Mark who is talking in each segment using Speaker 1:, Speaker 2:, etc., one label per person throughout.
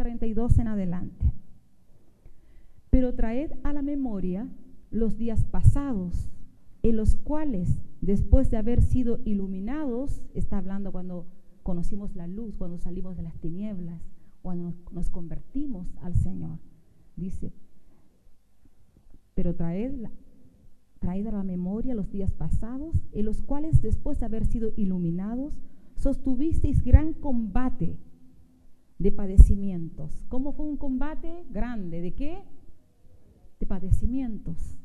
Speaker 1: 32 en adelante. Pero traed a la memoria los días pasados, en los cuales, después de haber sido iluminados, está hablando cuando conocimos la luz, cuando salimos de las tinieblas, cuando nos convertimos al Señor. Dice, pero traed a la memoria los días pasados, en los cuales, después de haber sido iluminados, sostuvisteis gran combate de padecimientos. ¿Cómo fue un combate grande? ¿De qué? De padecimientos.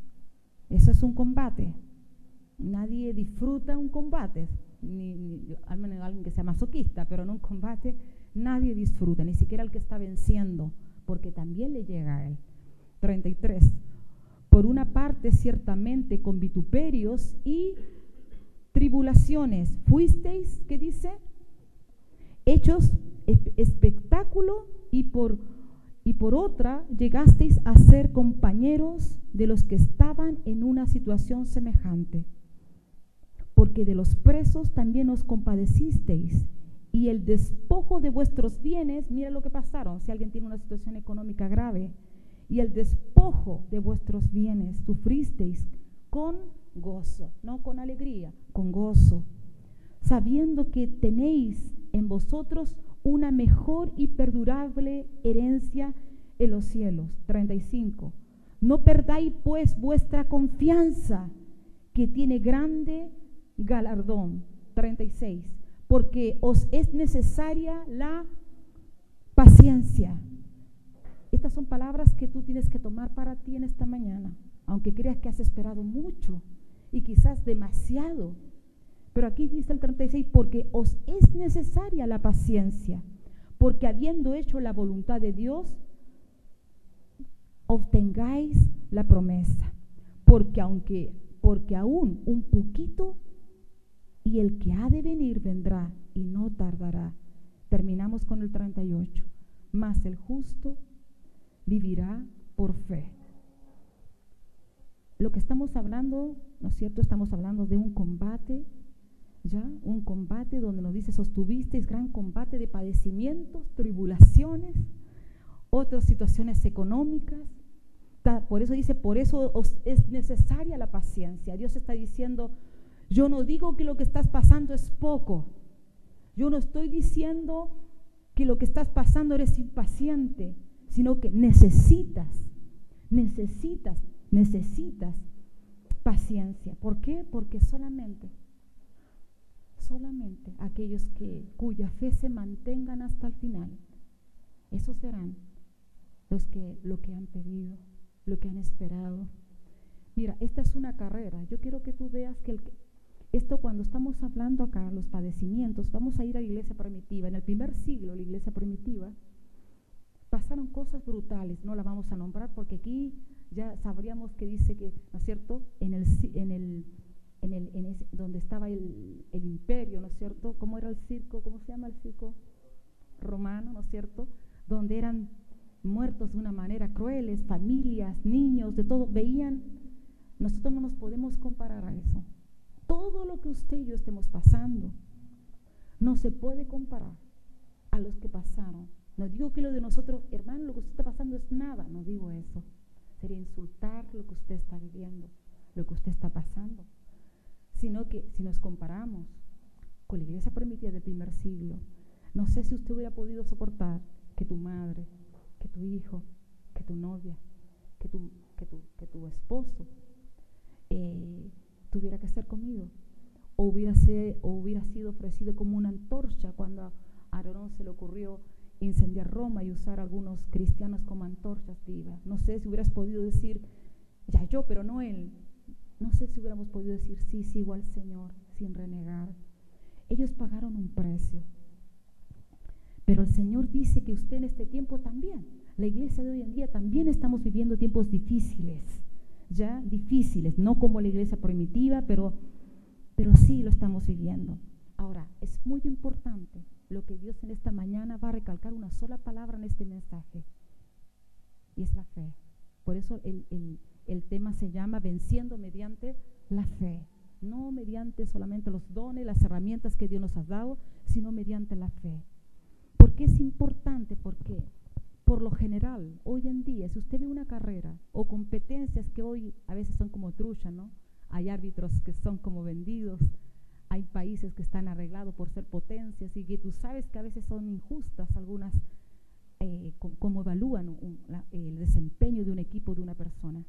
Speaker 1: Eso es un combate. Nadie disfruta un combate, al menos alguien que sea masoquista, pero en un combate nadie disfruta, ni siquiera el que está venciendo, porque también le llega a él. 33. Por una parte, ciertamente, con vituperios y tribulaciones, fuisteis, ¿qué dice? Hechos espectáculo, y por otra, llegasteis a ser compañeros de los que estaban en una situación semejante. Porque de los presos también os compadecisteis, y el despojo de vuestros bienes, mira lo que pasaron, si alguien tiene una situación económica grave, y el despojo de vuestros bienes sufristeis con gozo, no con alegría, con gozo, sabiendo que tenéis en vosotros una mejor y perdurable herencia en los cielos. 35. No perdáis pues vuestra confianza, que tiene grande galardón. 36. Porque os es necesaria la paciencia. Estas son palabras que tú tienes que tomar para ti en esta mañana, aunque creas que has esperado mucho y quizás demasiado. Pero aquí dice el 36, porque os es necesaria la paciencia, porque habiendo hecho la voluntad de Dios, obtengáis la promesa. Porque aún un poquito, y el que ha de venir vendrá y no tardará. Terminamos con el 38. Mas el justo vivirá por fe. Lo que estamos hablando, ¿no es cierto? Estamos hablando de un combate, ¿ya? Un combate donde nos dice, sostuvisteis gran combate de padecimientos, tribulaciones, otras situaciones económicas. Por eso dice, por eso os es necesaria la paciencia. Dios está diciendo, yo no digo que lo que estás pasando es poco. Yo no estoy diciendo que lo que estás pasando eres impaciente, sino que necesitas paciencia. ¿Por qué? Porque solamente aquellos cuya fe se mantengan hasta el final, esos serán lo que han pedido, lo que han esperado. Mira, esta es una carrera. Yo quiero que tú veas que esto, cuando estamos hablando acá, los padecimientos, vamos a ir a la iglesia primitiva. En el primer siglo, la iglesia primitiva, pasaron cosas brutales. No las vamos a nombrar porque aquí ya sabríamos que dice que, ¿no es cierto?, donde estaba el imperio, ¿no es cierto? ¿Cómo era el circo? ¿Cómo se llama el circo romano, ¿no es cierto? Donde eran muertos de una manera crueles, familias, niños, de todo, veían. Nosotros no nos podemos comparar a eso. Todo lo que usted y yo estemos pasando no se puede comparar a los que pasaron. No digo que lo de nosotros, hermano, lo que usted está pasando es nada, no digo eso. Sería insultar lo que usted está viviendo, lo que usted está pasando. Sino que si nos comparamos con la iglesia primitiva del primer siglo, no sé si usted hubiera podido soportar que tu madre, que tu hijo, que tu novia, que tu esposo tuviera que ser comido, o hubiera sido ofrecido como una antorcha cuando a Aarón se le ocurrió incendiar Roma y usar a algunos cristianos como antorchas vivas. No sé si hubieras podido decir, ya yo, pero no él. No sé si hubiéramos podido decir, sí, sigo al Señor, sin renegar. Ellos pagaron un precio. Pero el Señor dice que usted en este tiempo también, la iglesia de hoy en día también estamos viviendo tiempos difíciles, ya difíciles, no como la iglesia primitiva, pero sí lo estamos viviendo. Ahora, es muy importante lo que Dios en esta mañana va a recalcar, una sola palabra en este mensaje, y es la fe. Por eso el tema se llama Venciendo mediante la fe, no mediante solamente los dones, las herramientas que Dios nos ha dado, sino mediante la fe. ¿Por qué es importante? ¿Por qué? por lo general, hoy en día, si usted ve una carrera o competencias que hoy a veces son como trucha, ¿no? Hay árbitros que son como vendidos, hay países que están arreglados por ser potencias y que tú sabes que a veces son injustas algunas, cómo evalúan el desempeño de un equipo, de una persona.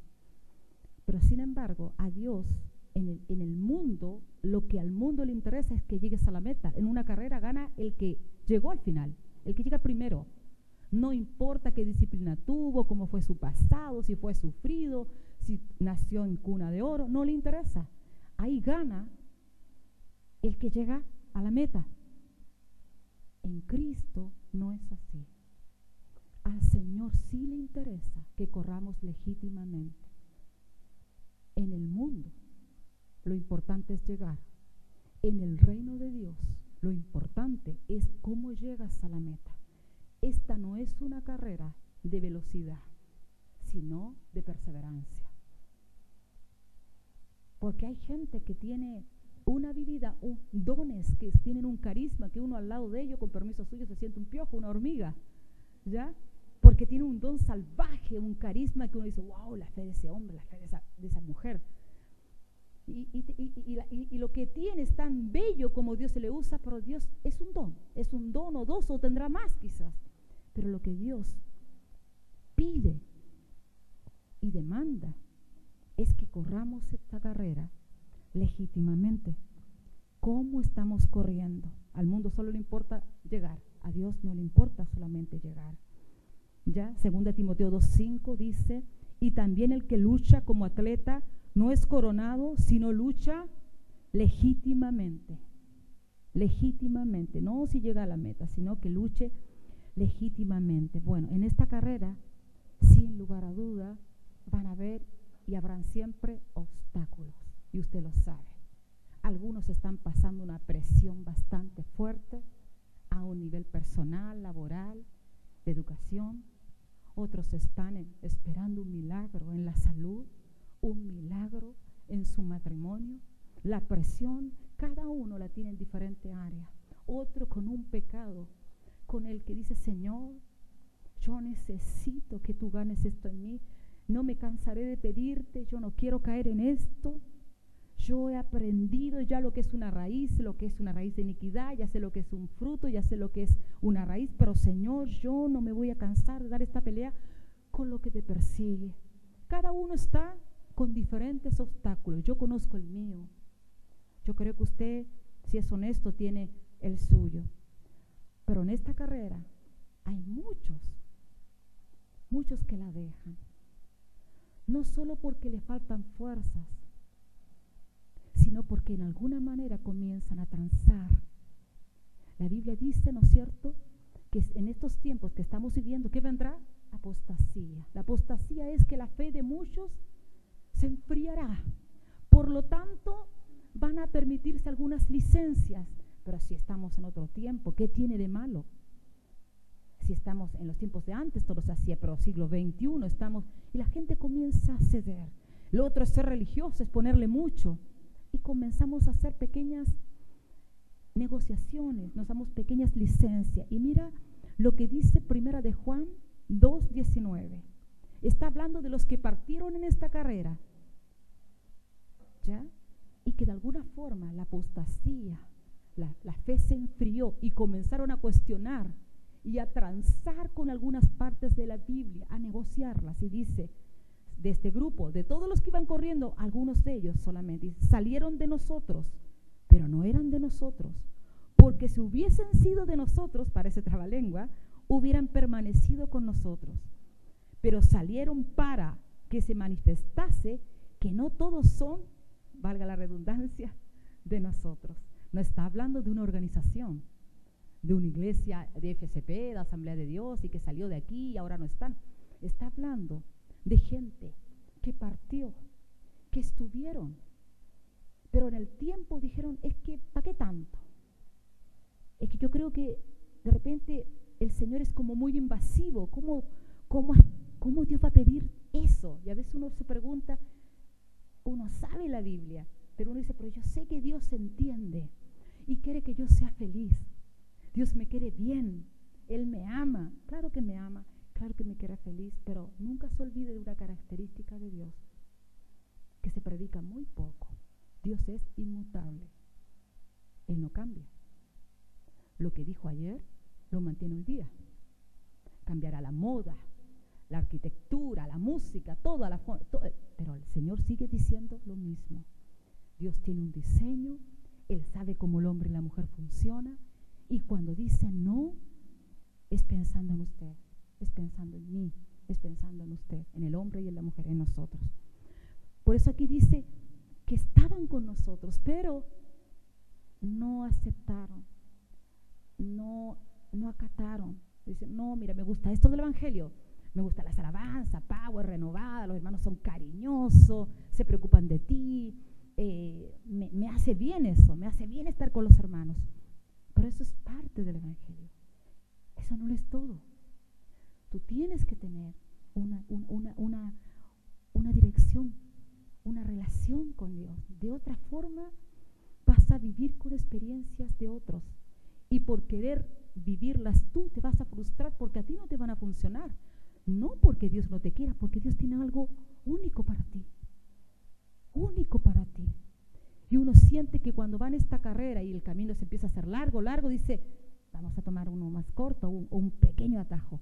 Speaker 1: Pero sin embargo, a Dios, en el mundo, lo que al mundo le interesa es que llegues a la meta. En una carrera gana el que llegó al final, el que llega primero. No importa qué disciplina tuvo, cómo fue su pasado, si fue sufrido, si nació en cuna de oro, no le interesa. Ahí gana el que llega a la meta. En Cristo no es así. Al Señor sí le interesa que corramos legítimamente. En el mundo, lo importante es llegar. En el reino de Dios, lo importante es cómo llegas a la meta. Esta no es una carrera de velocidad, sino de perseverancia. Porque hay gente que tiene una habilidad, dones que tienen un carisma, que uno al lado de ellos, con permiso suyo, se siente un piojo, una hormiga, ¿ya? Porque tiene un don salvaje, un carisma que uno dice, wow, la fe de ese hombre, la fe de esa mujer. Y lo que tiene es tan bello como Dios se le usa, pero Dios es un don o dos, o tendrá más quizás. Pero lo que Dios pide y demanda es que corramos esta carrera legítimamente. ¿Cómo estamos corriendo? Al mundo solo le importa llegar, a Dios no le importa solamente llegar. Ya, 2 Timoteo 2:5 dice, y también el que lucha como atleta no es coronado, sino lucha legítimamente. Legítimamente, no si llega a la meta, sino que luche legítimamente. Bueno, en esta carrera, sin lugar a duda, van a haber y habrán siempre obstáculos, y usted lo sabe. Algunos están pasando una presión bastante fuerte a un nivel personal, laboral, de educación. Otros están esperando un milagro en la salud, un milagro en su matrimonio. La presión, cada uno la tiene en diferente área. Otro con un pecado, con el que dice, Señor, yo necesito que tú ganes esto en mí. No me cansaré de pedirte, yo no quiero caer en esto. Yo he aprendido ya lo que es una raíz de iniquidad, ya sé lo que es un fruto, ya sé lo que es una raíz, pero Señor, yo no me voy a cansar de dar esta pelea con lo que te persigue. Cada uno está con diferentes obstáculos. Yo conozco el mío. Yo creo que usted, si es honesto, tiene el suyo. Pero en esta carrera hay muchos que la dejan. No solo porque le faltan fuerzas, sino porque en alguna manera comienzan a transar. La Biblia dice, ¿no es cierto?, que en estos tiempos que estamos viviendo, ¿qué vendrá? Apostasía. La apostasía es que la fe de muchos se enfriará. Por lo tanto, van a permitirse algunas licencias. Pero si estamos en otro tiempo, ¿qué tiene de malo? Si estamos en los tiempos de antes, todo se hacía, pero siglo XXI estamos, y la gente comienza a ceder. Lo otro es ser religioso, es ponerle mucho. Y comenzamos a hacer pequeñas negociaciones, nos damos pequeñas licencias. Y mira lo que dice 1 de Juan 2:19. Está hablando de los que partieron en esta carrera, ¿ya? Y que de alguna forma la apostasía, la fe se enfrió y comenzaron a cuestionar y a transar con algunas partes de la Biblia, a negociarlas. Y dice, de este grupo, de todos los que iban corriendo, algunos de ellos solamente salieron de nosotros, pero no eran de nosotros, porque si hubiesen sido de nosotros, parece trabalengua, hubieran permanecido con nosotros, pero salieron para que se manifestase que no todos son, valga la redundancia, de nosotros. No está hablando de una organización, de una iglesia de FCP, de Asamblea de Dios, y que salió de aquí y ahora no están. Está hablando de gente que partió, que estuvieron, pero en el tiempo dijeron, es que, ¿para qué tanto? Es que yo creo que de repente el Señor es como muy invasivo. ¿Cómo Dios va a pedir eso? Y a veces uno se pregunta, uno sabe la Biblia, pero uno dice, pero yo sé que Dios entiende y quiere que yo sea feliz. Dios me quiere bien, Él me ama, claro que me ama. claro que me quiera feliz, pero nunca se olvide de una característica de Dios que se predica muy poco. Dios es inmutable. Él no cambia. Lo que dijo ayer lo mantiene hoy día. Cambiará la moda, la arquitectura, la música, toda la forma, pero el Señor sigue diciendo lo mismo. Dios tiene un diseño, Él sabe cómo el hombre y la mujer funcionan, y cuando dice no, es pensando en usted, es pensando en mí, es pensando en usted, en el hombre y en la mujer, en nosotros. Por eso aquí dice que estaban con nosotros, pero no aceptaron, no acataron. Dicen, no, mira, me gusta esto del Evangelio, me gusta las alabanzas, power, renovada, los hermanos son cariñosos, se preocupan de ti, me hace bien eso, me hace bien estar con los hermanos. Pero eso es parte del Evangelio. Eso no lo es todo. Tú tienes que tener una dirección, una relación con Dios. De otra forma, vas a vivir con experiencias de otros. Y por querer vivirlas tú, te vas a frustrar porque a ti no te van a funcionar. No porque Dios no te quiera, porque Dios tiene algo único para ti. Único para ti. Y uno siente que cuando va en esta carrera y el camino se empieza a hacer largo, dice, vamos a tomar uno más corto o un pequeño atajo.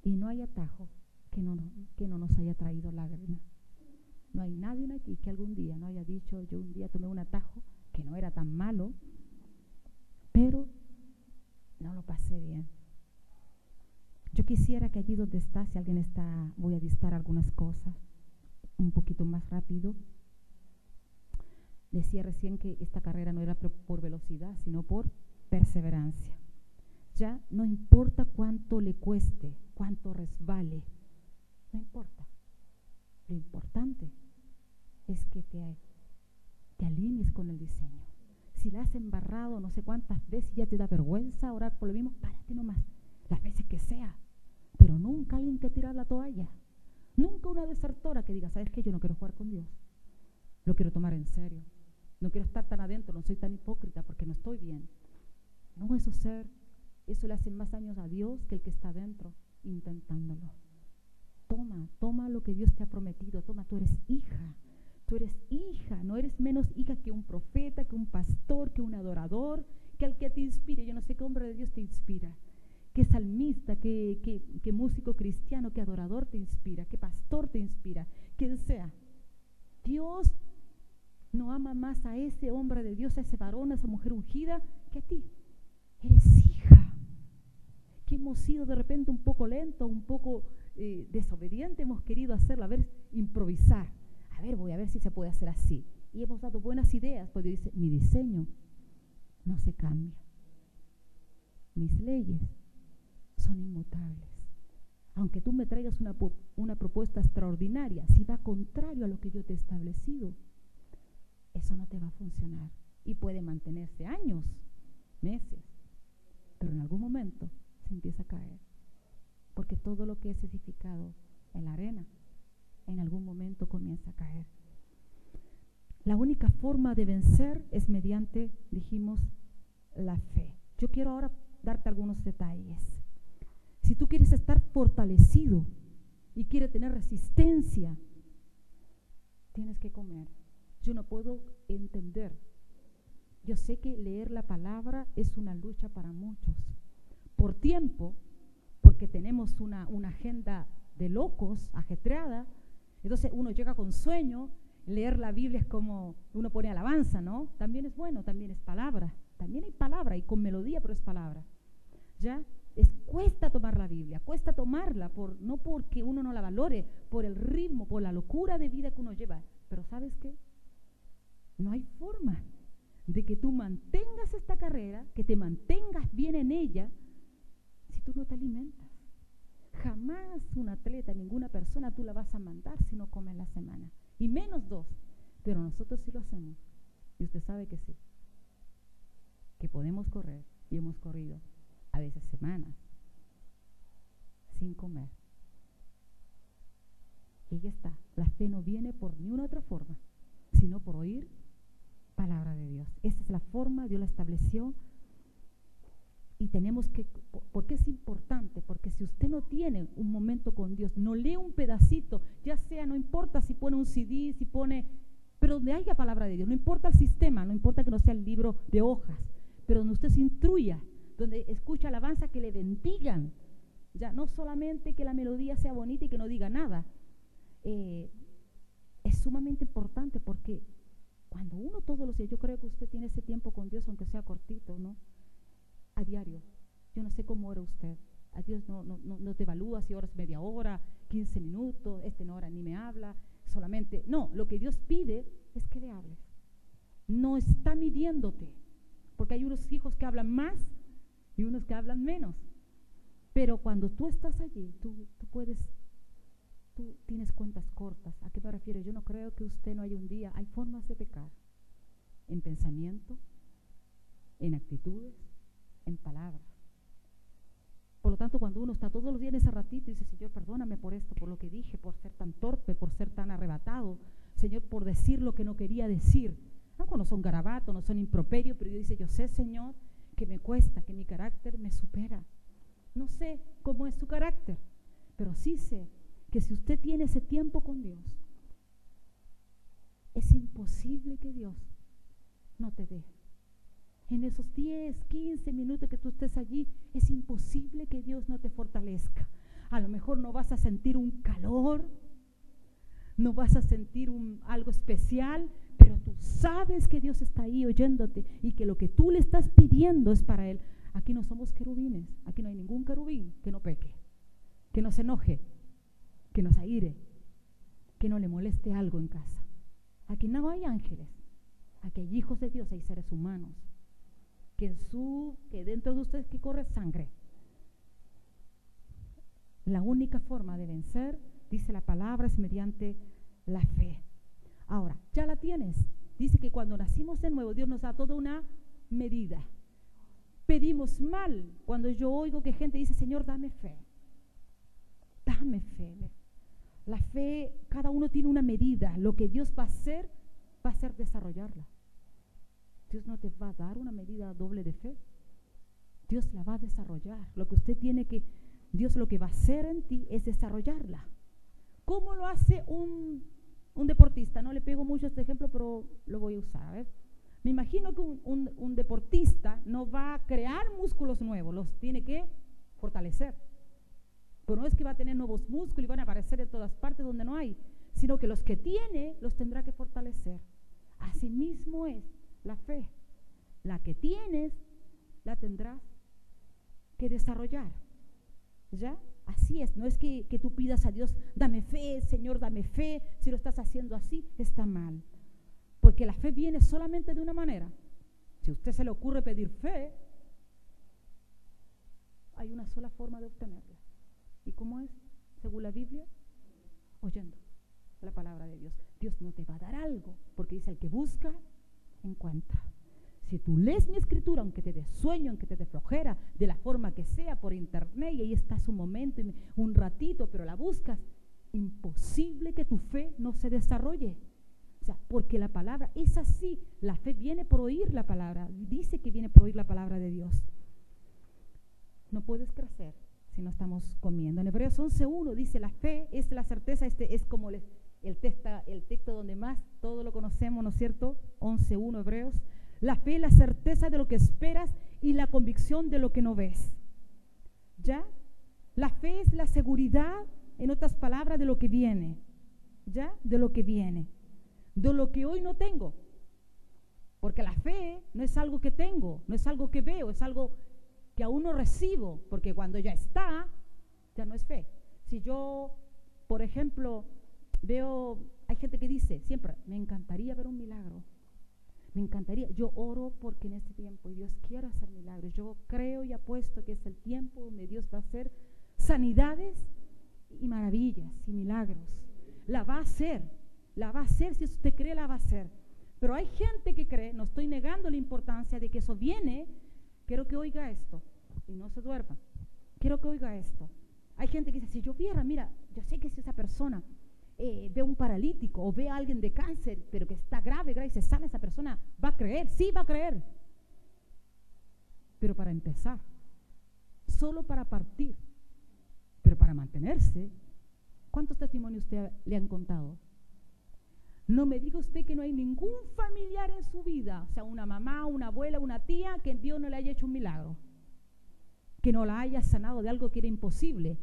Speaker 1: Y no hay atajo que no nos haya traído lágrimas. No hay nadie aquí que algún día no haya dicho, yo un día tomé un atajo que no era tan malo, pero no lo pasé bien. Yo quisiera que allí donde está, si alguien está, voy a dictar algunas cosas un poquito más rápido. Decía recién que esta carrera no era por velocidad, sino por perseverancia. Ya no importa cuánto le cueste, cuánto resbale, no importa. Lo importante es que te alinees con el diseño. Si la has embarrado no sé cuántas veces, ya te da vergüenza orar por lo mismo, párate nomás, las veces que sea. Pero nunca alguien que tira la toalla. Nunca una desertora que diga, ¿sabes qué? Yo no quiero jugar con Dios. Lo quiero tomar en serio. No quiero estar tan adentro, no soy tan hipócrita porque no estoy bien. No, eso le hace más daños a Dios que el que está adentro intentándolo. Toma lo que Dios te ha prometido. Toma, tú eres hija, no eres menos hija que un profeta, que un pastor, que un adorador, que al que te inspire. Yo no sé qué hombre de Dios te inspira, qué salmista, qué músico cristiano, qué adorador te inspira, qué pastor te inspira, quien sea. Dios no ama más a ese hombre de Dios, a ese varón, a esa mujer ungida, que a ti. Eres hija. Que hemos sido de repente un poco lentos, un poco desobedientes, hemos querido hacerlo, improvisar. Voy a ver si se puede hacer así. Y hemos dado buenas ideas, porque dice, mi diseño no se cambia. Mis leyes son inmutables. Aunque tú me traigas una propuesta extraordinaria, si va contrario a lo que yo te he establecido, eso no te va a funcionar. Y puede mantenerse años, meses, pero en algún momento se empieza a caer. Porque todo lo que es edificado en la arena, en algún momento comienza a caer. La única forma de vencer es mediante, dijimos, la fe. Yo quiero ahora darte algunos detalles. Si tú quieres estar fortalecido y quieres tener resistencia, tienes que comer. Yo no puedo entender. Yo sé que leer la palabra es una lucha para muchos. Por tiempo, porque tenemos una agenda de locos, ajetreada, entonces uno llega con sueño. Leer la Biblia es como uno pone alabanza, ¿no? También es bueno, también es palabra. También hay palabra y con melodía, pero es palabra. ¿Ya? Cuesta tomar la Biblia, cuesta tomarla, no porque uno no la valore, por el ritmo, por la locura de vida que uno lleva. Pero ¿sabes qué? No hay forma de que tú mantengas esta carrera, que te mantengas bien en ella, si tú no te alimentas. Jamás un atleta, ninguna persona tú la vas a mandar si no come en la semana. Y menos 2. Pero nosotros sí lo hacemos. Y usted sabe que sí. Que podemos correr, y hemos corrido a veces semanas sin comer. Y ahí está. La fe no viene por ni una otra forma, sino por oír palabra de Dios. Esa es la forma, Dios la estableció. Y tenemos que, ¿por qué es importante? Porque si usted usted no tiene un momento con Dios, no lee un pedacito, ya sea, no importa si pone un CD, si pone, pero donde haya palabra de Dios, no importa el sistema, no importa que no sea el libro de hojas, pero donde usted se instruya, donde escucha alabanza que le bendigan, ya no solamente que la melodía sea bonita y que no diga nada. Es sumamente importante porque cuando uno todos los días, yo creo que usted tiene ese tiempo con Dios, aunque sea cortito, ¿no? A diario. Yo no sé cómo era usted. A Dios no te evalúa si oras media hora, 15 minutos, no hora ni me habla, solamente. No, lo que Dios pide es que le hables. No está midiéndote, porque hay unos hijos que hablan más y unos que hablan menos. Pero cuando tú estás allí, tú tienes cuentas cortas. ¿A qué me refiero? Yo no creo que usted no haya un día. Hay formas de pecar, en pensamiento, en actitudes, en palabras. Por lo tanto, cuando uno está todos los días en ese ratito y dice, Señor, perdóname por esto, por lo que dije, por ser tan torpe, por ser tan arrebatado, Señor, por decir lo que no quería decir. No son garabatos, no son improperios, pero yo dice, yo sé, Señor, que me cuesta, que mi carácter me supera. No sé cómo es su carácter, pero sí sé que si usted tiene ese tiempo con Dios, es imposible que Dios no te dé. En esos 10, 15 minutos que tú estés allí, es imposible que Dios no te fortalezca. A lo mejor no vas a sentir un calor, no vas a sentir algo especial, pero tú sabes que Dios está ahí oyéndote y que lo que tú le estás pidiendo es para Él. Aquí no somos querubines, aquí no hay ningún querubín que no peque, que no se enoje, que no se aire, que no le moleste algo en casa. Aquí no hay ángeles, aquí hay hijos de Dios, hay seres humanos, que dentro de ustedes que corre sangre. La única forma de vencer, dice la palabra, es mediante la fe. Ahora, ya la tienes. Dice que cuando nacimos de nuevo, Dios nos da toda una medida. Pedimos mal cuando yo oigo que gente dice, Señor, dame fe. Dame fe. La fe, cada uno tiene una medida. Lo que Dios va a hacer desarrollarla. Dios no te va a dar una medida doble de fe. Dios la va a desarrollar. Dios lo que va a hacer en ti es desarrollarla. ¿Cómo lo hace un deportista? No le pego mucho este ejemplo, pero lo voy a usar. A ver. Me imagino que un deportista no va a crear músculos nuevos, los tiene que fortalecer. Pero no es que va a tener nuevos músculos y van a aparecer en todas partes donde no hay, sino que los que tiene los tendrá que fortalecer. Asimismo es la fe. La que tienes la tendrás que desarrollar. ¿Ya? Así es. No es que tú pidas a Dios, dame fe, Señor, dame fe. Si lo estás haciendo así, está mal. Porque la fe viene solamente de una manera. Si a usted se le ocurre pedir fe, hay una sola forma de obtenerla. ¿Y cómo es? Según la Biblia, oyendo la palabra de Dios. Dios no te va a dar algo, porque dice, el que busca, encuentra. Si tú lees mi escritura, aunque te dé sueño, aunque te dé flojera, de la forma que sea, por internet, y ahí estás un momento, un ratito, pero la buscas, imposible que tu fe no se desarrolle. O sea, porque la palabra es así. La fe viene por oír la palabra. Dice que viene por oír la palabra de Dios. No puedes crecer si no estamos comiendo. En Hebreos 11:1 dice, la fe es la certeza. Es como el texto donde más todo lo conocemos, ¿no es cierto? 11:1 Hebreos. La fe es la certeza de lo que esperas y la convicción de lo que no ves. ¿Ya? La fe es la seguridad, en otras palabras, de lo que viene. ¿Ya? De lo que viene. De lo que hoy no tengo. Porque la fe no es algo que tengo, no es algo que veo, es algo que aún no recibo, porque cuando ya está, ya no es fe. Si yo, por ejemplo, hay gente que dice siempre, me encantaría ver un milagro, me encantaría, yo oro porque en este tiempo Dios quiere hacer milagros, yo creo y apuesto que es el tiempo donde Dios va a hacer sanidades y maravillas y milagros. La va a hacer, si usted cree, la va a hacer. Pero hay gente que cree, no estoy negando la importancia de que eso viene. Quiero que oiga esto y no se duerma. Quiero que oiga esto. Hay gente que dice, si yo viera, mira, yo sé que si esa persona ve un paralítico o ve a alguien de cáncer, pero que está grave y se sana, esa persona va a creer. Sí, va a creer. Pero para empezar, solo para partir. mantenerse. ¿Cuántos testimonios usted le han contado? No me diga usted que no hay ningún familiar en su vida, o sea, una mamá, una abuela, una tía, que Dios no le haya hecho un milagro, que no la haya sanado de algo que era imposible.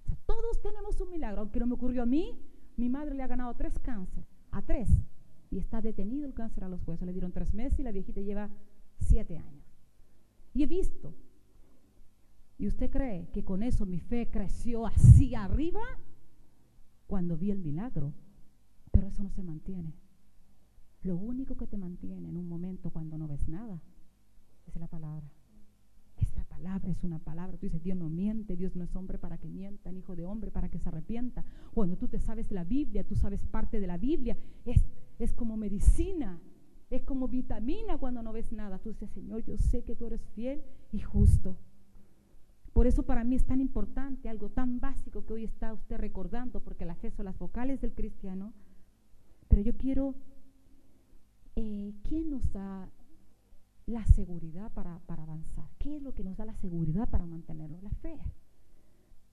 Speaker 1: O sea, todos tenemos un milagro, aunque no me ocurrió a mí. Mi madre le ha ganado 3 cánceres, a 3, y está detenido el cáncer a los huesos. Le dieron 3 meses y la viejita lleva 7 años. Y he visto. ¿Y usted cree que con eso mi fe creció así arriba? Cuando vi el milagro. Pero eso no se mantiene. Lo único que te mantiene en un momento cuando no ves nada es la palabra. Es la palabra, es una palabra. Tú dices, Dios no miente, Dios no es hombre para que mienta, ni hijo de hombre para que se arrepienta. Cuando tú te sabes la Biblia, tú sabes parte de la Biblia, es como medicina, es como vitamina cuando no ves nada. Tú dices, Señor, yo sé que tú eres fiel y justo. Por eso para mí es tan importante, algo tan básico que hoy está usted recordando, porque la fe son las vocales del cristiano. Pero yo quiero, ¿quién nos da la seguridad para avanzar? ¿Qué es lo que nos da la seguridad para mantenerlo? La fe.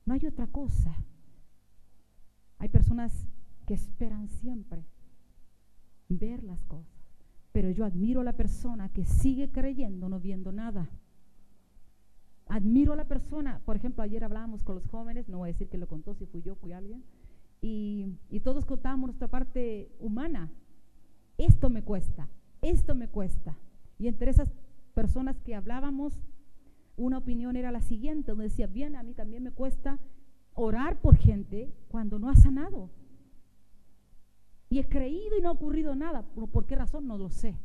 Speaker 1: No hay otra cosa. Hay personas que esperan siempre ver las cosas, pero yo admiro a la persona que sigue creyendo no viendo nada. Admiro a la persona, por ejemplo, ayer hablábamos con los jóvenes, no voy a decir que lo contó, si fui yo, fui alguien, y todos contábamos nuestra parte humana. Esto me cuesta. Y entre esas personas que hablábamos, una opinión era la siguiente, donde decía, bien, a mí también me cuesta orar por gente cuando no ha sanado. Y he creído y no ha ocurrido nada. ¿Por qué razón? No lo sé.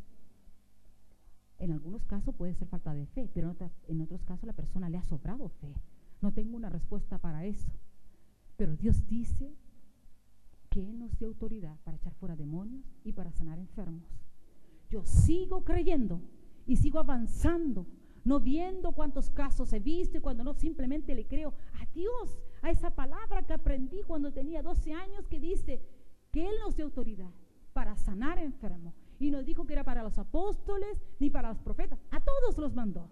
Speaker 1: En algunos casos puede ser falta de fe, pero en otros casos la persona le ha sobrado fe. No tengo una respuesta para eso. Pero Dios dice que Él nos dio autoridad para echar fuera demonios y para sanar enfermos. Yo sigo creyendo y sigo avanzando, no viendo cuántos casos he visto y cuando no, simplemente le creo a Dios, a esa palabra que aprendí cuando tenía 12 años que dice que Él nos dio autoridad para sanar enfermos. Y no dijo que era para los apóstoles ni para los profetas, a todos los mandó.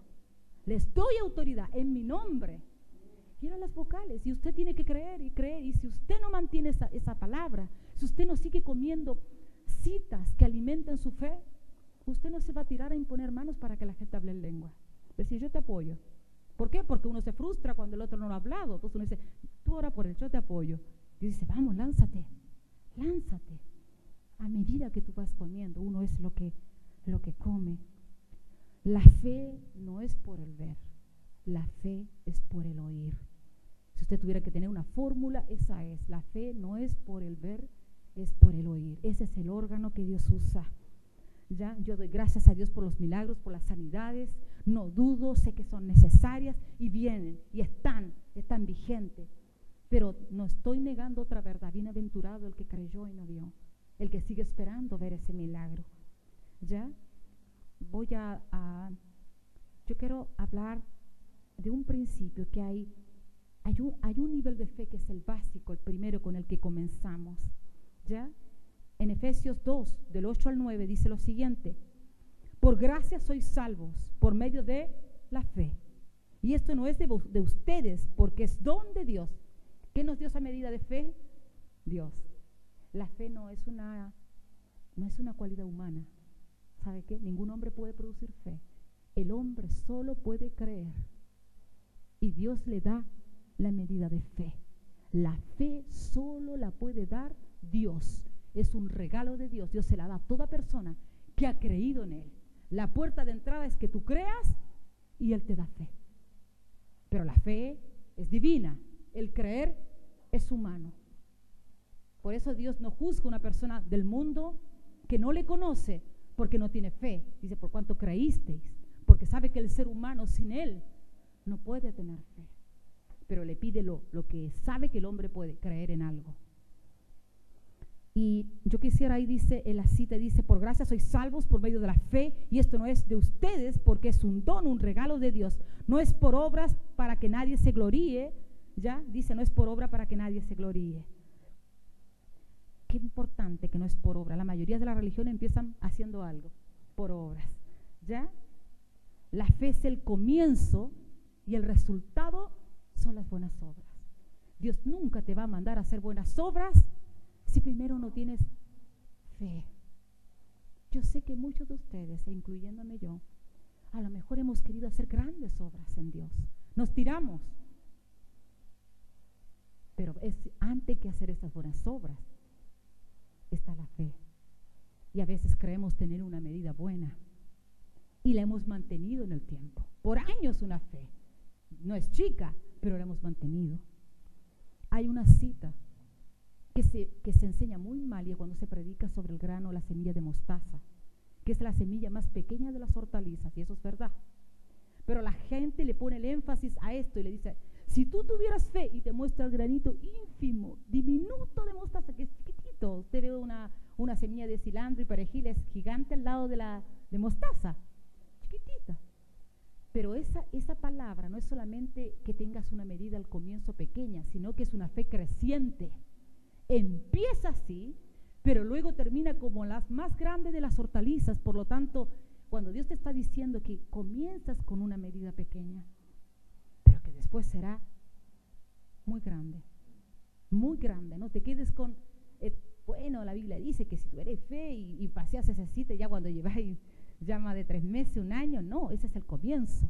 Speaker 1: Les doy autoridad en mi nombre. Y eran las vocales, y usted tiene que creer, y si usted no mantiene esa palabra, si usted no sigue comiendo citas que alimenten su fe, usted no se va a tirar a imponer manos para que la gente hable en lengua. Decir, yo te apoyo. ¿Por qué? Porque uno se frustra cuando el otro no lo ha hablado. Entonces uno dice, tú ora por él, yo te apoyo. Y dice, vamos, lánzate. A medida que tú vas poniendo, uno es lo que come. La fe no es por el ver, la fe es por el oír. Si usted tuviera que tener una fórmula, esa es. La fe no es por el ver, es por el oír. Ese es el órgano que Dios usa. ¿Ya? Yo doy gracias a Dios por los milagros, por las sanidades. No dudo, sé que son necesarias y vienen y están vigentes. Pero no estoy negando otra verdad. Bienaventurado el que creyó y no vio, el que sigue esperando ver ese milagro. ¿Ya? Yo quiero hablar de un principio que hay un nivel de fe que es el básico, el primero con el que comenzamos. ¿Ya? En Efesios 2, del 8 al 9, dice lo siguiente: por gracia sois salvos por medio de la fe. Y esto no es de ustedes, porque es don de Dios. ¿Qué nos dio esa medida de fe? Dios. La fe no es una cualidad humana. ¿Sabe qué? Ningún hombre puede producir fe. El hombre solo puede creer. Y Dios le da la medida de fe. La fe solo la puede dar Dios. Es un regalo de Dios. Dios se la da a toda persona que ha creído en Él. La puerta de entrada es que tú creas y Él te da fe. Pero la fe es divina. El creer es humano. Por eso Dios no juzga a una persona del mundo que no le conoce porque no tiene fe. Dice, por cuanto creísteis, porque sabe que el ser humano sin Él no puede tener fe. Pero le pide lo que sabe que el hombre puede, creer en algo. Y yo quisiera, ahí dice, en la cita dice, por gracia sois salvos por medio de la fe, y esto no es de ustedes porque es un don, un regalo de Dios. No es por obras para que nadie se gloríe. Ya, dice, no es por obra para que nadie se gloríe. Qué importante que no es por obra. La mayoría de las religiones empiezan haciendo algo por obras. ¿Ya? La fe es el comienzo y el resultado son las buenas obras. Dios nunca te va a mandar a hacer buenas obras si primero no tienes fe. Yo sé que muchos de ustedes, incluyéndome yo, a lo mejor hemos querido hacer grandes obras en Dios. Nos tiramos. Pero es antes que hacer estas buenas obras, está la fe. Y a veces creemos tener una medida buena. Y la hemos mantenido en el tiempo. Por años una fe. No es chica, pero la hemos mantenido. Hay una cita que se enseña muy mal y cuando se predica sobre el grano, la semilla de mostaza, que es la semilla más pequeña de las hortalizas, y eso es verdad. Pero la gente le pone el énfasis a esto y le dice, si tú tuvieras fe, y te muestra el granito ínfimo, diminuto de mostaza, que es chiquitito. Usted ve una semilla de cilantro y perejil, es gigante al lado de mostaza, chiquitita. Pero esa palabra no es solamente que tengas una medida al comienzo pequeña, sino que es una fe creciente. Empieza así, pero luego termina como las más grandes de las hortalizas. Por lo tanto, cuando Dios te está diciendo que comienzas con una medida pequeña, pero que después será muy grande, no te quedes con, bueno, la Biblia dice que si tú eres fe y paseas ese sitio ya cuando lleváis ya más de 3 meses, 1 año, no, ese es el comienzo.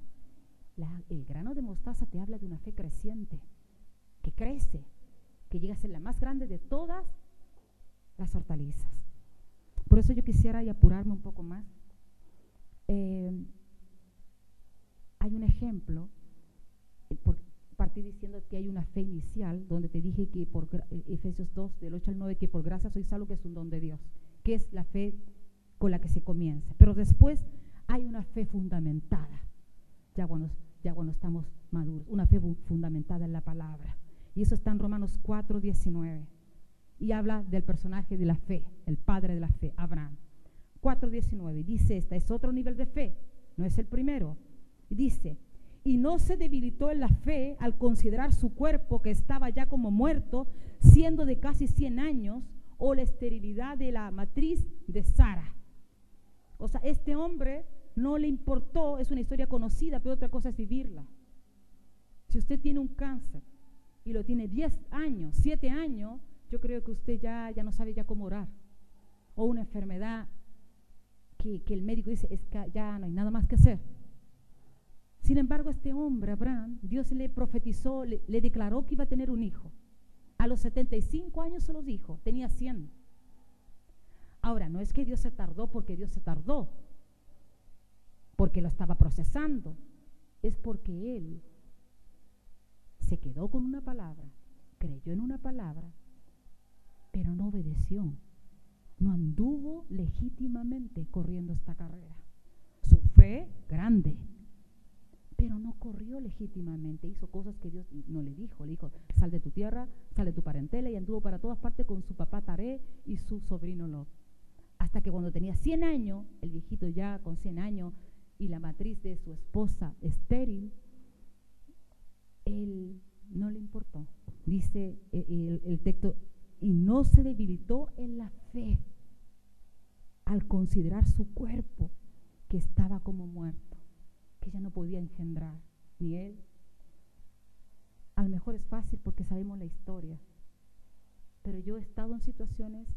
Speaker 1: El grano de mostaza te habla de una fe creciente, que crece, que llega a ser la más grande de todas las hortalizas. Por eso yo quisiera apurarme un poco más. Hay un ejemplo, partí diciendo que hay una fe inicial, donde te dije que por Efesios 2, del 8 al 9, que por gracia sois salvos, que es un don de Dios, que es la fe con la que se comienza. Pero después hay una fe fundamentada, ya cuando estamos maduros, una fe fundamentada en la palabra. Y eso está en Romanos 4, 19. Y habla del personaje de la fe, el padre de la fe, Abraham. 4:19, dice es otro nivel de fe, no es el primero. Y dice, y no se debilitó en la fe al considerar su cuerpo que estaba ya como muerto, siendo de casi 100 años, o la esterilidad de la matriz de Sara. O sea, este hombre no le importó, es una historia conocida, pero otra cosa es vivirla. Si usted tiene un cáncer y lo tiene 10 años, 7 años, yo creo que usted ya no sabe ya cómo orar. O una enfermedad que el médico dice, es que ya no hay nada más que hacer. Sin embargo, este hombre, Abraham, Dios le profetizó, le declaró que iba a tener un hijo. A los 75 años se lo dijo, tenía 100. Ahora, no es que Dios se tardó porque Dios se tardó, porque lo estaba procesando, es porque él se quedó con una palabra, creyó en una palabra, pero no obedeció, no anduvo legítimamente corriendo esta carrera. Su fe grande, pero no corrió legítimamente, hizo cosas que Dios no le dijo, sal de tu tierra, sal de tu parentela, y anduvo para todas partes con su papá Taré y su sobrino Lot. Hasta que cuando tenía 100 años, el viejito ya con 100 años, y la matriz de su esposa estéril, él no le importó. Dice el texto, y no se debilitó en la fe al considerar su cuerpo que estaba como muerto, que ya no podía engendrar, ni él. A lo mejor es fácil porque sabemos la historia, pero yo he estado en situaciones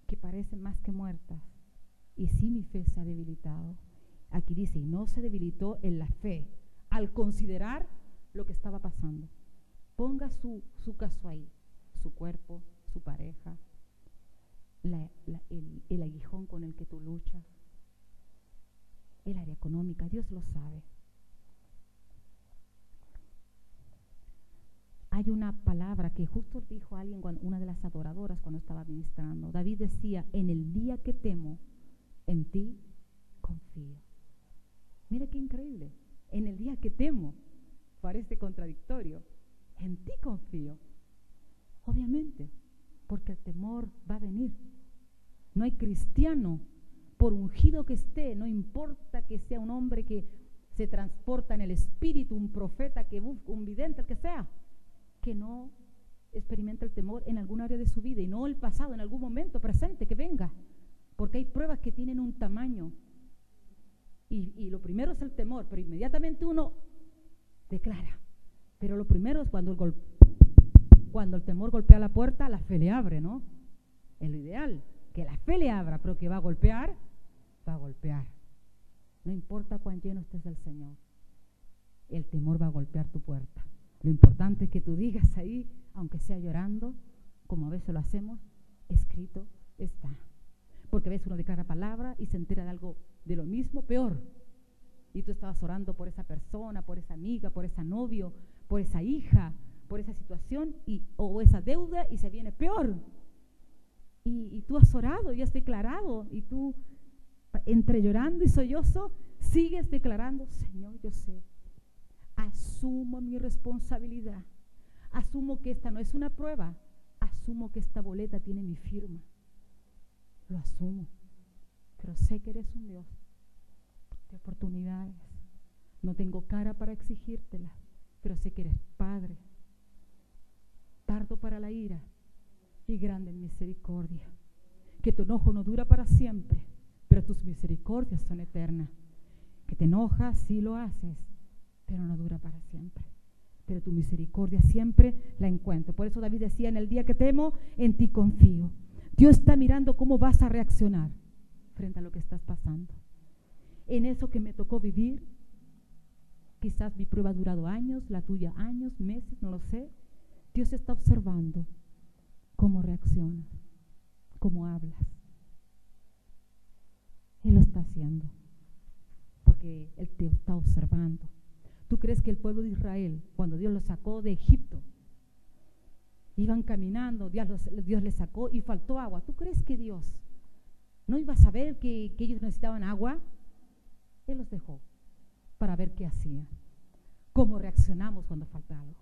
Speaker 1: que parecen más que muertas, y sí mi fe se ha debilitado. Aquí dice, y no se debilitó en la fe al considerar lo que estaba pasando. Ponga su caso ahí, su cuerpo, su pareja, el aguijón con el que tú luchas, el área económica, Dios lo sabe. Hay una palabra que justo dijo alguien, una de las adoradoras cuando estaba ministrando. David decía, en el día que temo, en ti confío. Mira qué increíble, en el día que temo, parece contradictorio, en ti confío. Obviamente, porque el temor va a venir. No hay cristiano, por ungido que esté, no importa que sea un hombre que se transporta en el espíritu, un profeta, un vidente, el que sea, que no experimenta el temor en algún área de su vida, y no el pasado, en algún momento presente que venga, porque hay pruebas que tienen un tamaño, y lo primero es el temor, pero inmediatamente uno declara, pero lo primero es cuando el golpe, cuando el temor golpea la puerta, la fe le abre, ¿no? Es lo ideal, que la fe le abra, pero que va a golpear, va a golpear. No importa cuán lleno estés del Señor, el temor va a golpear tu puerta. Lo importante es que tú digas ahí, aunque sea llorando, como a veces lo hacemos, escrito está. Porque a veces uno declara palabra y se entera de algo de lo mismo, peor. Y tú estabas orando por esa persona, por esa amiga, por ese novio, por esa hija, por esa situación o esa deuda, y se viene peor. Y tú has orado y has declarado, y tú, entre llorando y sollozo, sigues declarando: Señor, yo sé, asumo mi responsabilidad, asumo que esta no es una prueba, asumo que esta boleta tiene mi firma, lo asumo, pero sé que eres un Dios de oportunidades. No tengo cara para exigírtela, pero sé que eres Padre, tardo para la ira y grande en misericordia, que tu enojo no dura para siempre, pero tus misericordias son eternas. Que te enojas, sí lo haces, pero no dura para siempre. Pero tu misericordia siempre la encuentro. Por eso David decía: en el día que temo, en ti confío. Dios está mirando cómo vas a reaccionar frente a lo que estás pasando. En eso que me tocó vivir, quizás mi prueba ha durado años, la tuya años, meses, no lo sé. Dios está observando cómo reaccionas, cómo hablas. Él lo está haciendo, porque Él te está observando. ¿Tú crees que el pueblo de Israel, cuando Dios los sacó de Egipto, iban caminando, Dios les sacó y faltó agua? ¿Tú crees que Dios no iba a saber que ellos necesitaban agua? Él los dejó para ver qué hacían, cómo reaccionamos cuando falta algo,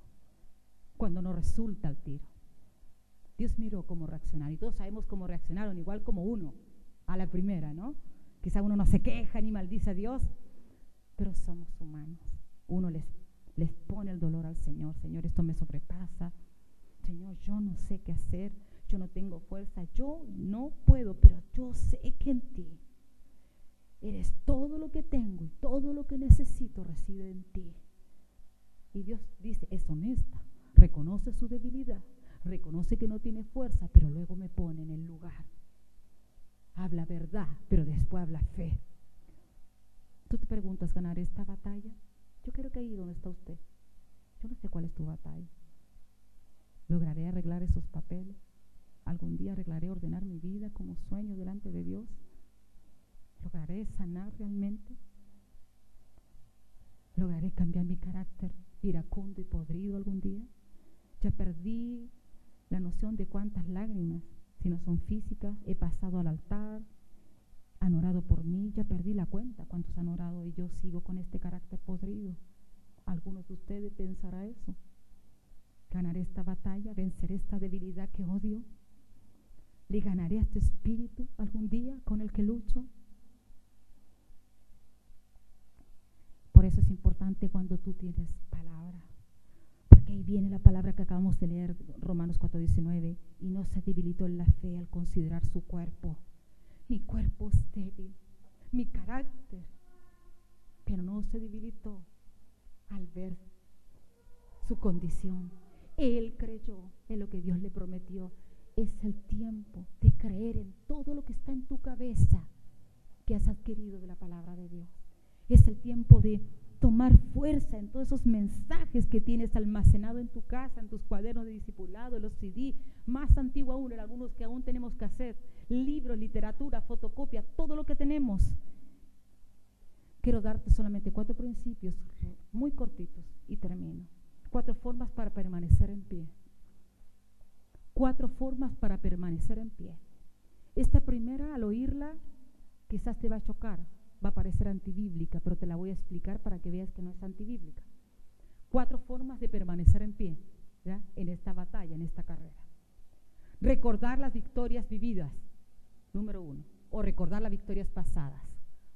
Speaker 1: cuando no resulta el tiro. Dios miró cómo reaccionar, y todos sabemos cómo reaccionaron, igual como uno, a la primera, ¿no? Quizá uno no se queja ni maldice a Dios, pero somos humanos. Uno les pone el dolor al Señor: Señor, esto me sobrepasa, Señor, yo no sé qué hacer, yo no tengo fuerza, yo no puedo, pero yo sé que en ti eres todo lo que tengo, y todo lo que necesito reside en ti. Y Dios dice, es honesta, reconoce su debilidad, reconoce que no tiene fuerza, pero luego me pone en el lugar. Habla verdad, pero después habla fe. Tú te preguntas: ¿ganaré esta batalla? Yo creo que ahí donde está usted, yo no sé cuál es tu batalla. ¿Lograré arreglar esos papeles? ¿Algún día arreglaré ordenar mi vida como sueño delante de Dios? ¿Lograré sanar realmente? ¿Lograré cambiar mi carácter iracundo y podrido algún día? Ya perdí la noción de cuántas lágrimas, si no son físicas, he pasado al altar, han orado por mí, ya perdí la cuenta cuántos han orado, y yo sigo con este carácter podrido. Algunos de ustedes pensarán eso. ¿Ganaré esta batalla? ¿Venceré esta debilidad que odio? ¿Le ganaré a este espíritu algún día con el que lucho? Por eso es importante cuando tú tienes palabra, porque ahí viene la palabra que acabamos de leer, Romanos 4:19, y no se debilitó en la fe al considerar su cuerpo. Mi cuerpo es débil, mi carácter, pero no se debilitó al ver su condición. Él creyó en lo que Dios le prometió. Es el tiempo de creer en todo lo que está en tu cabeza que has adquirido de la palabra de Dios. Es el tiempo de tomar fuerza en todos esos mensajes que tienes almacenado en tu casa, en tus cuadernos de discipulado, en los CD, más antiguo aún, en algunos que aún tenemos que hacer, libros, literatura, fotocopia, todo lo que tenemos. Quiero darte solamente 4 principios muy cortitos y termino. 4 formas para permanecer en pie. 4 formas para permanecer en pie. Esta primera, al oírla, quizás te va a chocar, va a parecer antibíblica, pero te la voy a explicar para que veas que no es antibíblica. 4 formas de permanecer en pie, ¿ya?, en esta batalla, en esta carrera. Recordar las victorias vividas, número 1, o recordar las victorias pasadas.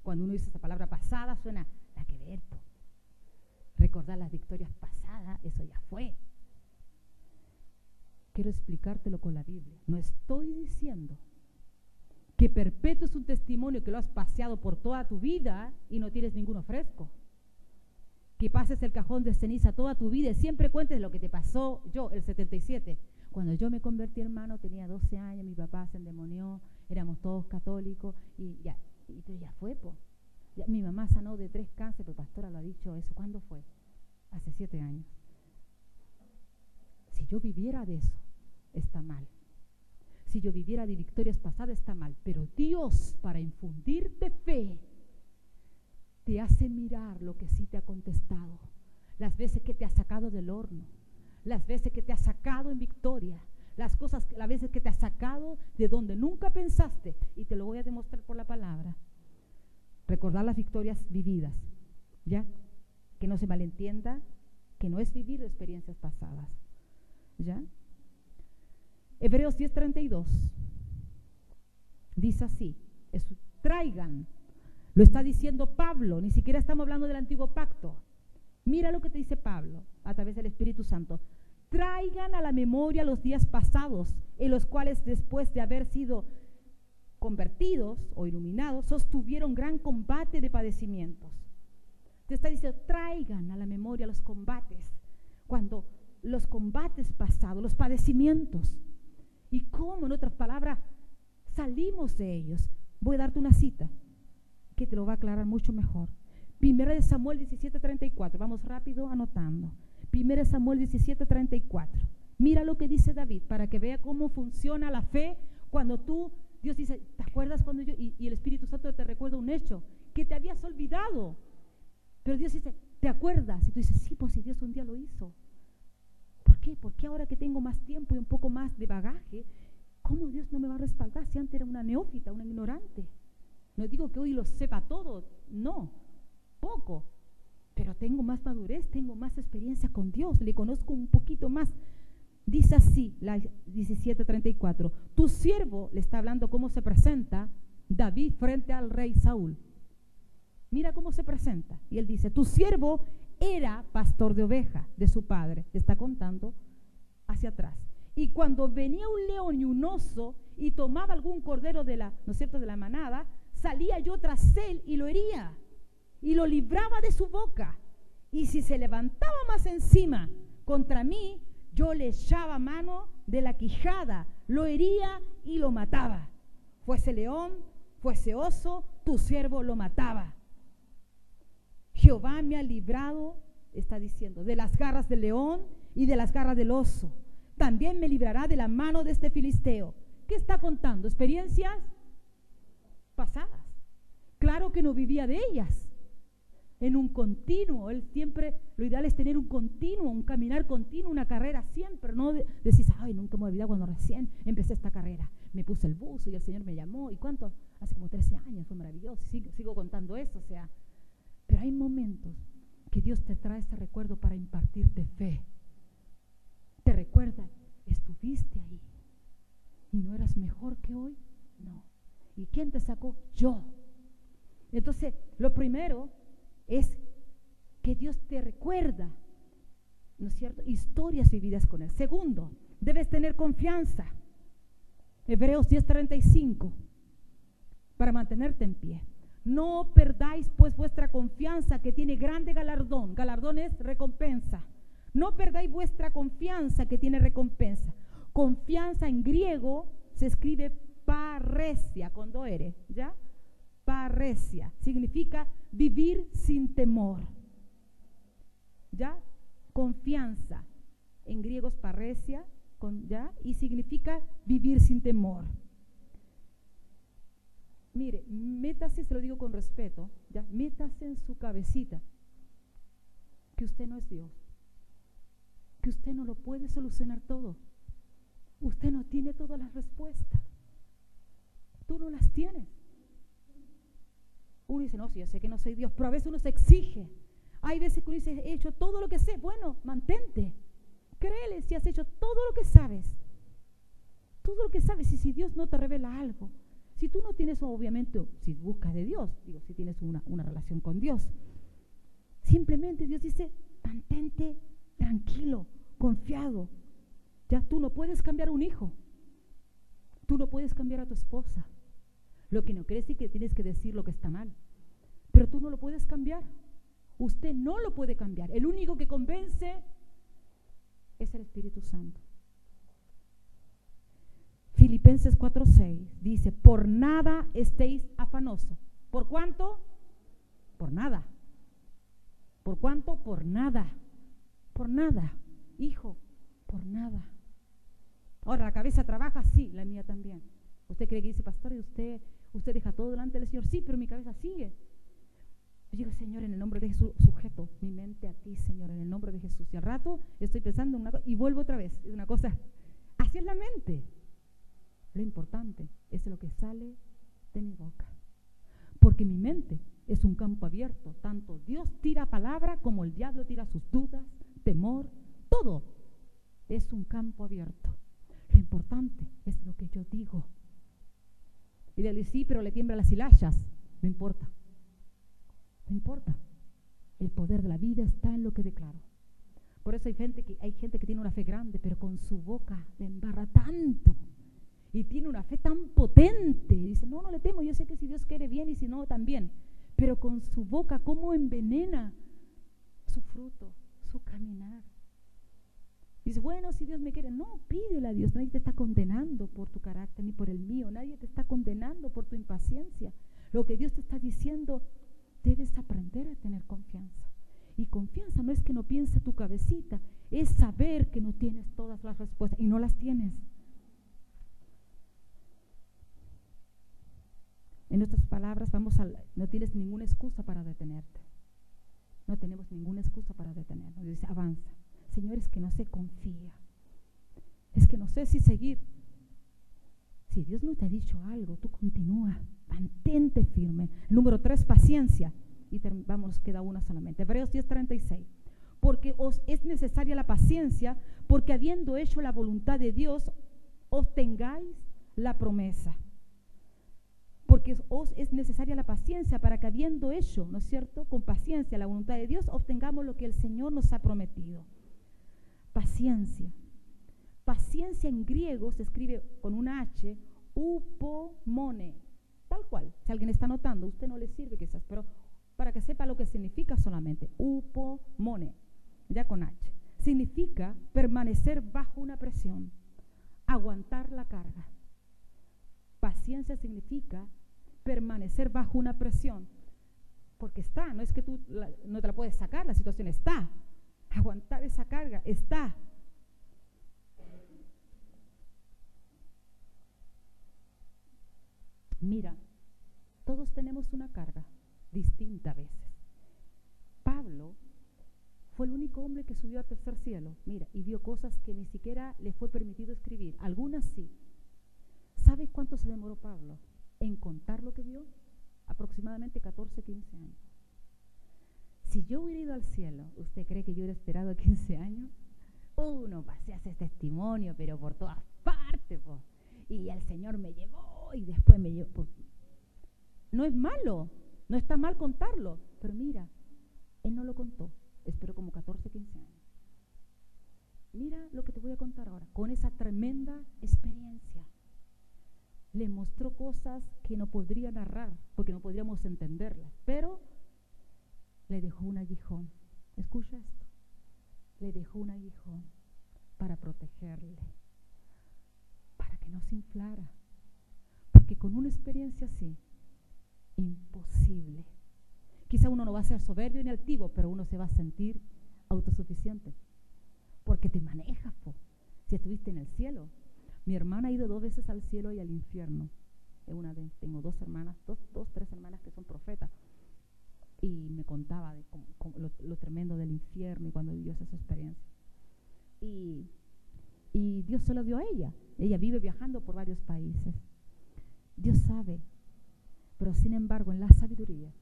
Speaker 1: Cuando uno dice esa palabra pasada, suena la que ver. Recordar las victorias pasadas, eso ya fue. Quiero explicártelo con la Biblia. No estoy diciendo que perpetuo es un testimonio que lo has paseado por toda tu vida y no tienes ninguno fresco. que pases el cajón de ceniza toda tu vida y siempre cuentes lo que te pasó. Yo, el 77, cuando yo me convertí, hermano, tenía 12 años, mi papá se endemonió, éramos todos católicos y ya fue, po. Ya, mi mamá sanó de 3 cánceres, pero pastora lo ha dicho eso. ¿Cuándo fue? Hace 7 años. Si yo viviera de eso, está mal. Si yo viviera de victorias pasadas, está mal. Pero Dios, para infundirte fe, te hace mirar lo que sí te ha contestado. Las veces que te ha sacado del horno, las veces que te ha sacado en victoria, las veces que te ha sacado de donde nunca pensaste. Y te lo voy a demostrar por la palabra. Recordar las victorias vividas, ¿ya? Que no se malentienda, que no es vivir experiencias pasadas, ¿ya? Hebreos 10:32 dice así, traigan, lo está diciendo Pablo, ni siquiera estamos hablando del antiguo pacto. Mira lo que te dice Pablo a través del Espíritu Santo. Traigan a la memoria los días pasados, en los cuales después de haber sido convertidos o iluminados, sostuvieron gran combate de padecimientos. Te está diciendo, traigan a la memoria los combates, cuando los combates pasados, los padecimientos, y cómo, en otras palabras, salimos de ellos. Voy a darte una cita que te lo va a aclarar mucho mejor. 1 Samuel 17:34, vamos rápido anotando. 1 Samuel 17:34. Mira lo que dice David, para que vea cómo funciona la fe cuando Dios dice, ¿te acuerdas cuando y el Espíritu Santo te recuerda un hecho que te habías olvidado? Pero Dios dice, ¿te acuerdas? Y tú dices, sí, pues si Dios un día lo hizo. ¿Por qué? Porque ahora que tengo más tiempo y un poco más de bagaje, ¿cómo Dios no me va a respaldar si antes era una neófita, una ignorante? No digo que hoy lo sepa todo, no, poco, pero tengo más madurez, tengo más experiencia con Dios, le conozco un poquito más. Dice así, la 17:34, tu siervo, le está hablando cómo se presenta David frente al rey Saúl. Mira cómo se presenta. Y él dice, tu siervo era pastor de oveja de su padre. Le está contando hacia atrás. Y cuando venía un león y un oso y tomaba algún cordero de la, ¿no es cierto?, de la manada, salía yo tras él y lo hería y lo libraba de su boca. Y si se levantaba más encima contra mí, yo le echaba mano de la quijada, lo hería y lo mataba. Fuese león, fuese oso, tu siervo lo mataba. Jehová me ha librado, está diciendo, de las garras del león y de las garras del oso. También me librará de la mano de este filisteo. ¿Qué está contando? Experiencias pasadas. Claro que no vivía de ellas. En un continuo, él siempre, lo ideal es tener un continuo, un caminar continuo, una carrera siempre, no decís, ay, nunca me he olvidado cuando recién empecé esta carrera, me puse el buzo y el Señor me llamó, ¿y cuánto? Hace como 13 años, fue maravilloso, sigo contando eso, o sea, pero hay momentos que Dios te trae ese recuerdo para impartirte fe, te recuerda, estuviste ahí y no eras mejor que hoy, no, ¿y quién te sacó? Yo. Entonces, lo primero es que Dios te recuerda, ¿no es cierto?, historias vividas con Él. Segundo, debes tener confianza. Hebreos 10:35, para mantenerte en pie. No perdáis pues vuestra confianza, que tiene grande galardón. Galardón es recompensa. No perdáis vuestra confianza, que tiene recompensa. Confianza en griego se escribe parresia, con dos R, ¿ya? Parresia significa vivir sin temor, ¿ya? Confianza, en griego es parresia, ¿ya? Y significa vivir sin temor. Mire, métase, se lo digo con respeto, ¿ya? Métase en su cabecita que usted no es Dios, que usted no lo puede solucionar todo, usted no tiene todas las respuestas, tú no las tienes. Uno dice, no, si yo sé que no soy Dios, pero a veces uno se exige. Hay veces que uno dice, he hecho todo lo que sé. Bueno, mantente. Créele si has hecho todo lo que sabes. Todo lo que sabes. Y si Dios no te revela algo. Si tú no tienes, obviamente, si buscas de Dios, digo, si tienes una relación con Dios. Simplemente Dios dice, mantente tranquilo, confiado. Ya tú no puedes cambiar a un hijo. Tú no puedes cambiar a tu esposa. Lo que no quiere decir que tienes que decir lo que está mal, pero tú no lo puedes cambiar. Usted no lo puede cambiar. El único que convence es el Espíritu Santo. Filipenses 4:6 dice, por nada estéis afanosos. ¿Por cuánto? Por nada. ¿Por cuánto? Por nada. Por nada. Hijo, por nada. Ahora, ¿la cabeza trabaja? Sí, la mía también. ¿Usted cree que dice, pastor, y usted deja todo delante del Señor? Sí, pero mi cabeza sigue. Yo digo, Señor, en el nombre de Jesús, sujeto mi mente a ti, Señor, en el nombre de Jesús. Y al rato estoy pensando en una cosa y vuelvo otra vez. Es una cosa, así es la mente. Lo importante es lo que sale de mi boca. Porque mi mente es un campo abierto. Tanto Dios tira palabra como el diablo tira sus dudas, temor, todo. Es un campo abierto. Lo importante es lo que yo digo. Y le dice, sí, pero le tiembla las hilachas. No importa. No importa. El poder de la vida está en lo que declaro. Por eso hay gente que tiene una fe grande, pero con su boca le embarra tanto. Y tiene una fe tan potente. Y dice, no le temo, yo sé que si Dios quiere bien y si no, también. Pero con su boca, ¿cómo envenena su fruto, su caminar? Dice, bueno, si Dios me quiere. No, pídele a Dios. Nadie te está condenando por tu carácter ni por el mío. Nadie te está condenando por tu impaciencia. Lo que Dios te está diciendo, debes aprender a tener confianza. Y confianza no es que no piense tu cabecita, es saber que no tienes todas las respuestas y no las tienes. En nuestras palabras, no tienes ninguna excusa para detenerte. No tenemos ninguna excusa para detenernos. Dice, avanza. Señor, es que no se confía. Es que no sé si seguir. Si Dios no te ha dicho algo, tú continúa. Mantente firme. Número 3, paciencia. Y vamos, queda una solamente. Hebreos 10:36. Porque os es necesaria la paciencia, porque habiendo hecho la voluntad de Dios, obtengáis la promesa. Porque os es necesaria la paciencia para que habiendo hecho, ¿no es cierto?, con paciencia la voluntad de Dios, obtengamos lo que el Señor nos ha prometido. Paciencia. Paciencia en griego se escribe con una H, upomone, tal cual. Si alguien está anotando, usted no le sirve quizás, pero para que sepa lo que significa solamente, upomone, ya con H. Significa permanecer bajo una presión, aguantar la carga. Paciencia significa permanecer bajo una presión, porque está, no es que tú no te la puedes sacar, la situación está. Aguantar esa carga está. Mira, todos tenemos una carga distinta a veces. Pablo fue el único hombre que subió al tercer cielo, mira, y vio cosas que ni siquiera le fue permitido escribir, algunas sí. ¿Sabes cuánto se demoró Pablo en contar lo que vio? Aproximadamente 14, 15 años. Si yo hubiera ido al cielo, ¿usted cree que yo hubiera esperado 15 años? Uno pasé a hacer testimonio, pero por todas partes, po. Y el Señor me llevó y después me llevó. Po. No es malo, no está mal contarlo, pero mira, él no lo contó, esperó como 14, 15 años. Mira lo que te voy a contar ahora, con esa tremenda experiencia. Le mostró cosas que no podría narrar, porque no podríamos entenderlas, pero le dejó un aguijón. Escucha esto. Le dejó un aguijón para protegerle, para que no se inflara. Porque con una experiencia así, imposible. Quizá uno no va a ser soberbio ni altivo, pero uno se va a sentir autosuficiente. Porque te manejas, po. Si estuviste en el cielo. Mi hermana ha ido 2 veces al cielo y al infierno. Tengo 2 hermanas, tres hermanas que son profetas. Y me contaba de lo tremendo del infierno y cuando vivió esa experiencia. Y Dios se lo dio a ella. Ella vive viajando por varios países. Dios sabe, pero sin embargo en la sabiduría,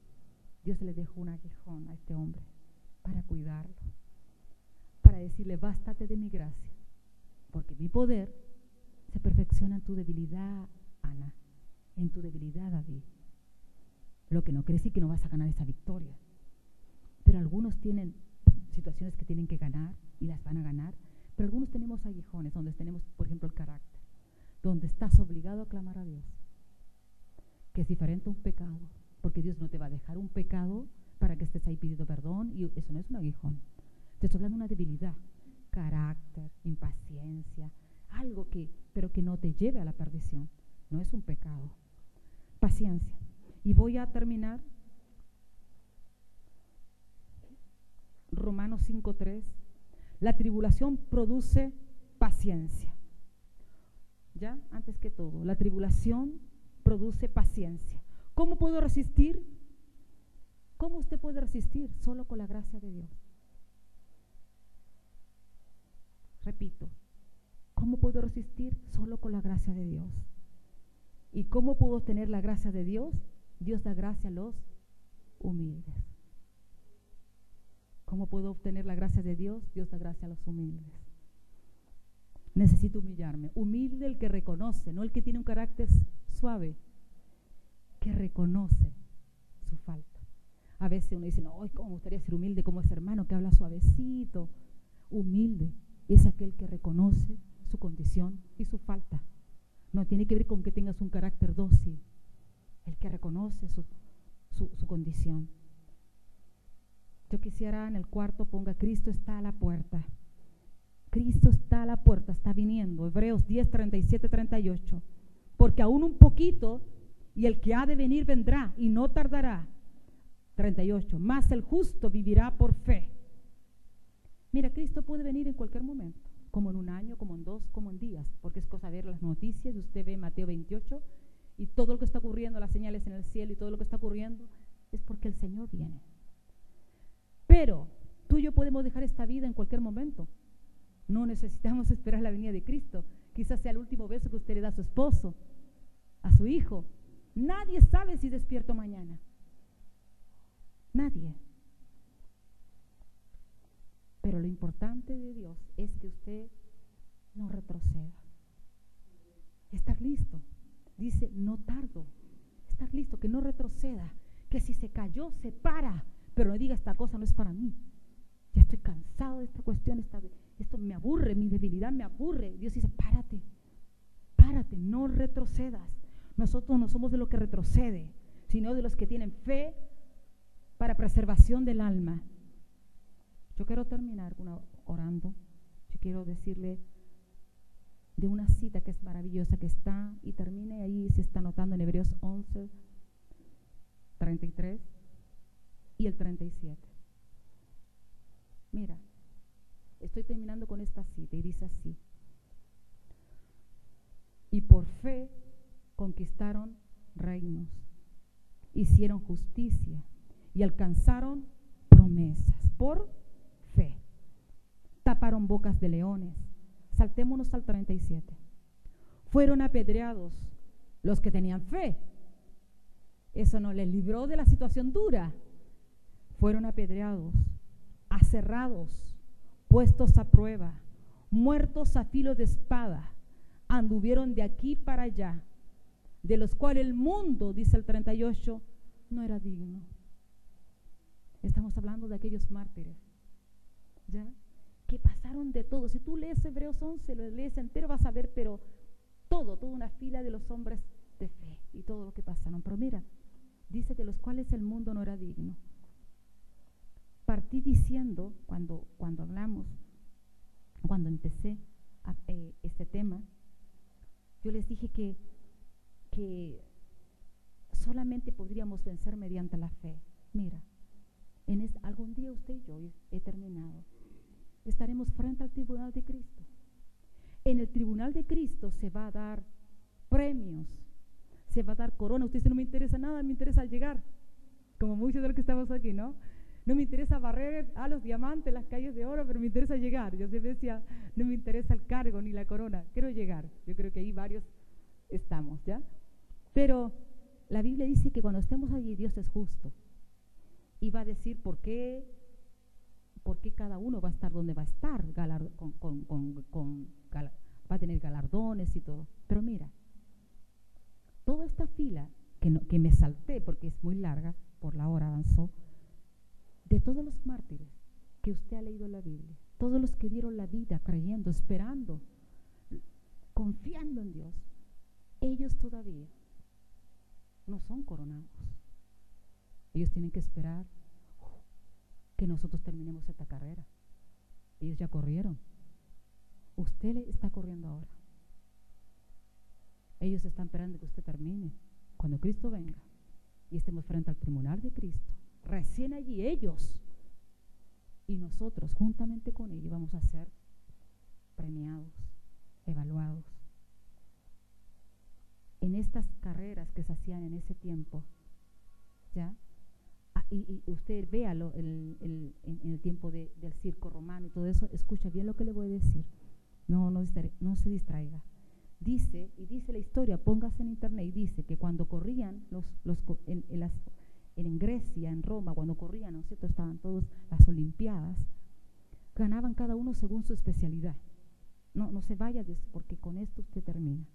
Speaker 1: Dios le dejó un aguijón a este hombre para cuidarlo, para decirle, bástate de mi gracia, porque mi poder se perfecciona en tu debilidad, Ana, en tu debilidad, David. Lo que no quiere decir que no vas a ganar esa victoria. Pero algunos tienen situaciones que tienen que ganar y las van a ganar, pero algunos tenemos aguijones donde tenemos, por ejemplo, el carácter, donde estás obligado a clamar a Dios, que es diferente a un pecado, porque Dios no te va a dejar un pecado para que estés ahí pidiendo perdón. Y eso no es un aguijón. Te estoy hablando de una debilidad, carácter, impaciencia, algo pero que no te lleve a la perdición. No es un pecado. Paciencia. Y voy a terminar. Romanos 5:3. La tribulación produce paciencia. ¿Ya? Antes que todo, la tribulación produce paciencia. ¿Cómo puedo resistir? ¿Cómo usted puede resistir? Solo con la gracia de Dios. Repito, ¿cómo puedo resistir? Solo con la gracia de Dios. ¿Y cómo puedo obtener la gracia de Dios? Dios da gracia a los humildes. ¿Cómo puedo obtener la gracia de Dios? Dios da gracia a los humildes. Necesito humillarme. Humilde el que reconoce, no el que tiene un carácter suave, que reconoce su falta. A veces uno dice, no, ¿cómo me gustaría ser humilde como ese hermano que habla suavecito? Humilde es aquel que reconoce su condición y su falta. No tiene que ver con que tengas un carácter dócil. El que reconoce su condición. Yo quisiera en el cuarto ponga, Cristo está a la puerta. Cristo está a la puerta, está viniendo. Hebreos 10, 37, 38. Porque aún un poquito y el que ha de venir vendrá y no tardará. 38. Mas el justo vivirá por fe. Mira, Cristo puede venir en cualquier momento, como en un año, como en 2, como en días, porque es cosa ver las noticias. Usted ve Mateo 28 y todo lo que está ocurriendo, las señales en el cielo y todo lo que está ocurriendo, es porque el Señor viene. Pero tú y yo podemos dejar esta vida en cualquier momento. No necesitamos esperar la venida de Cristo. Quizás sea el último beso que usted le da a su esposo, a su hijo. Nadie sabe si despierto mañana. Nadie. Pero lo importante de Dios es que usted no retroceda. Estar listo. Dice, no tardo. Estar listo, que no retroceda. Que si se cayó, se para. Pero no diga, esta cosa no es para mí. Ya estoy cansado de esta cuestión. Esto me aburre, mi debilidad me aburre. Dios dice, párate. Párate, no retrocedas. Nosotros no somos de los que retrocede, sino de los que tienen fe para preservación del alma. Yo quiero terminar orando. Yo quiero decirle de una cita que es maravillosa, que está, y termine ahí, se está anotando en Hebreos 11, 33 y el 37. Mira, estoy terminando con esta cita y dice así: y por fe conquistaron reinos, hicieron justicia y alcanzaron promesas. Por fe. Taparon bocas de leones. Saltémonos al 37. Fueron apedreados los que tenían fe. Eso no les libró de la situación dura. Fueron apedreados, aserrados, puestos a prueba, muertos a filo de espada. Anduvieron de aquí para allá, de los cuales el mundo, dice el 38, no era digno. Estamos hablando de aquellos mártires, ¿ya? Que pasaron de todo. Si tú lees Hebreos 11, lo lees entero, vas a ver, pero toda una fila de los hombres de fe y todo lo que pasaron. Pero mira, dice de los cuales el mundo no era digno. Partí diciendo, cuando hablamos, cuando empecé este tema, yo les dije que solamente podríamos vencer mediante la fe. Mira, algún día usted y yo, he terminado, estaremos frente al tribunal de Cristo. En el tribunal de Cristo se va a dar premios, se va a dar corona. Usted dice, no me interesa nada, me interesa llegar, como muchos de los que estamos aquí, ¿no? No me interesa barrer los diamantes, las calles de oro, pero me interesa llegar. Yo siempre decía, no me interesa el cargo ni la corona, quiero llegar. Yo creo que ahí varios estamos, ¿ya? Pero la Biblia dice que cuando estemos allí, Dios es justo y va a decir por qué cada uno va a estar donde va a estar, va a tener galardones y todo. Pero mira, toda esta fila que me salté porque es muy larga, por la hora avanzó, de todos los mártires que usted ha leído en la Biblia, todos los que dieron la vida creyendo, esperando, confiando en Dios, ellos todavía no son coronados. Ellos tienen que esperar que nosotros terminemos esta carrera. Ellos ya corrieron. Usted está corriendo ahora. Ellos están esperando que usted termine. Cuando Cristo venga y estemos frente al tribunal de Cristo, recién allí ellos y nosotros juntamente con ellos vamos a ser premiados, evaluados. En estas carreras que se hacían en ese tiempo, ¿ya? Y usted véalo en el tiempo del circo romano y todo eso, escucha bien lo que le voy a decir. No se distraiga. Dice la historia, póngase en internet, y dice que cuando corrían en Grecia, en Roma, cuando corrían, ¿no es cierto?, estaban todas las olimpiadas, ganaban cada uno según su especialidad. No se vaya porque con esto usted termina.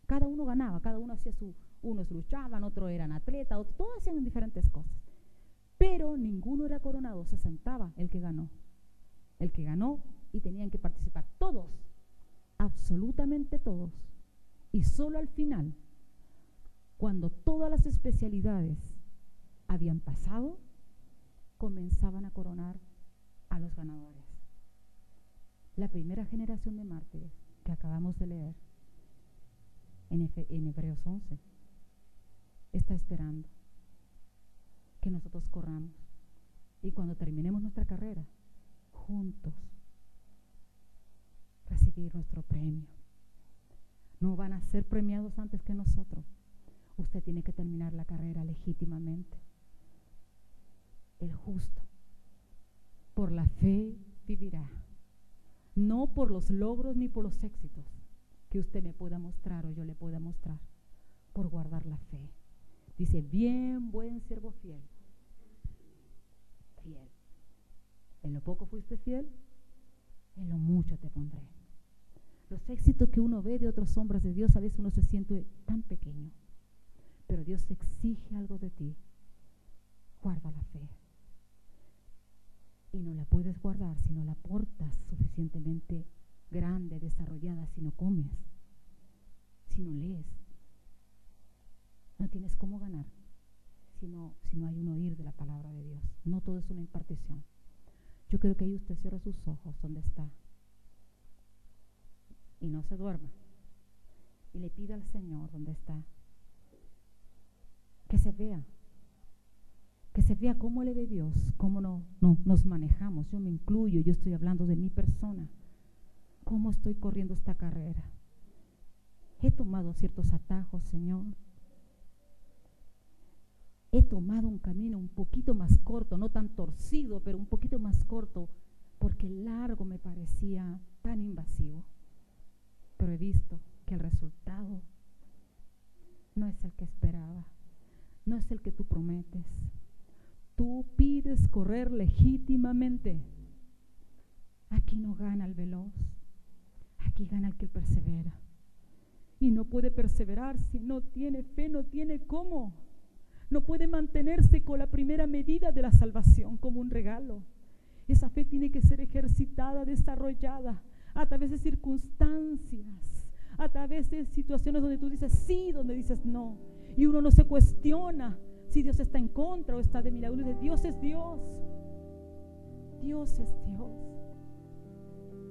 Speaker 1: Cada uno ganaba, cada uno hacía unos luchaban, otros eran atletas, todos hacían diferentes cosas. Pero ninguno era coronado, se sentaba el que ganó. El que ganó y tenían que participar todos, absolutamente todos. Y solo al final, cuando todas las especialidades habían pasado, comenzaban a coronar a los ganadores. La primera generación de mártires que acabamos de leer en Hebreos 11 está esperando que nosotros corramos y cuando terminemos nuestra carrera, juntos, recibir nuestro premio. No van a ser premiados antes que nosotros. Usted tiene que terminar la carrera legítimamente. El justo, por la fe vivirá, no por los logros ni por los éxitos que usted me pueda mostrar o yo le pueda mostrar, por guardar la fe. Dice, bien, buen siervo fiel. Fiel. En lo poco fuiste fiel, en lo mucho te pondré. Los éxitos que uno ve de otros hombres de Dios, a veces uno se siente tan pequeño, pero Dios exige algo de ti. Guarda la fe. Y no la puedes guardar si no la portas suficientemente grande, desarrollada, si no comes, si no lees. No tienes cómo ganar si no hay un oír de la palabra de Dios. No todo es una impartición. Yo creo que ahí usted cierra sus ojos donde está y no se duerma y le pida al Señor donde está que se vea cómo le ve Dios, cómo nos manejamos. Yo me incluyo, yo estoy hablando de mi persona, cómo estoy corriendo esta carrera. He tomado ciertos atajos, Señor. He tomado un camino un poquito más corto, no tan torcido, pero un poquito más corto, porque el largo me parecía tan invasivo. Pero he visto que el resultado no es el que esperaba, no es el que tú prometes. Tú pides correr legítimamente. Aquí no gana el veloz, aquí gana el que persevera. Y no puede perseverar si no tiene fe, no tiene cómo. No puede mantenerse con la primera medida de la salvación como un regalo. Esa fe tiene que ser ejercitada, desarrollada a través de circunstancias, a través de situaciones donde tú dices sí, donde dices no. Y uno no se cuestiona si Dios está en contra o está de mi lado. Uno dice, Dios es Dios. Dios es Dios.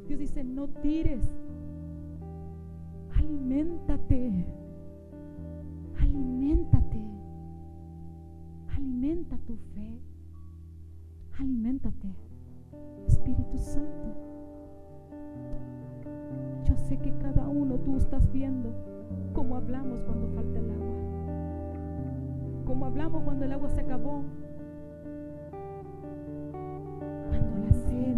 Speaker 1: Dios dice, no tires. Aliméntate. Aliméntate. Alimenta tu fe. Aliméntate. Espíritu Santo. Yo sé que cada uno tú estás viendo cómo hablamos cuando falta el agua. Cómo hablamos cuando el agua se acabó. Cuando la sed.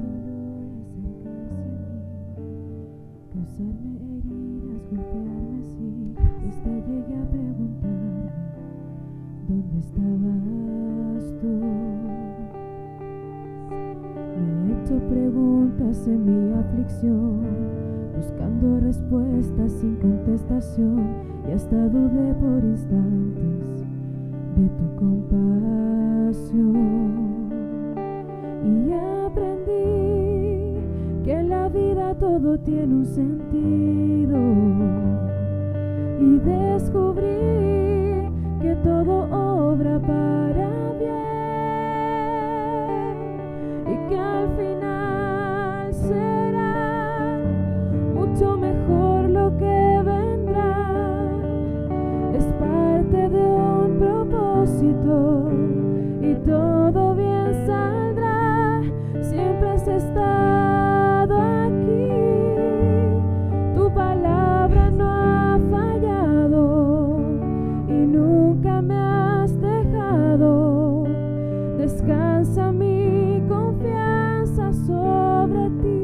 Speaker 2: Causarme heridas, golpearme así. Hasta llegué a preguntarme ¿dónde estabas tú? Me he hecho preguntas en mi aflicción, buscando respuestas sin contestación, y hasta dudé por instantes de tu compasión. Y aprendí que en la vida todo tiene un sentido, y descubrí que todo obra para bien propósito y todo bien saldrá. Siempre has estado aquí, tu palabra no ha fallado y nunca me has dejado. Descansa mi confianza sobre ti.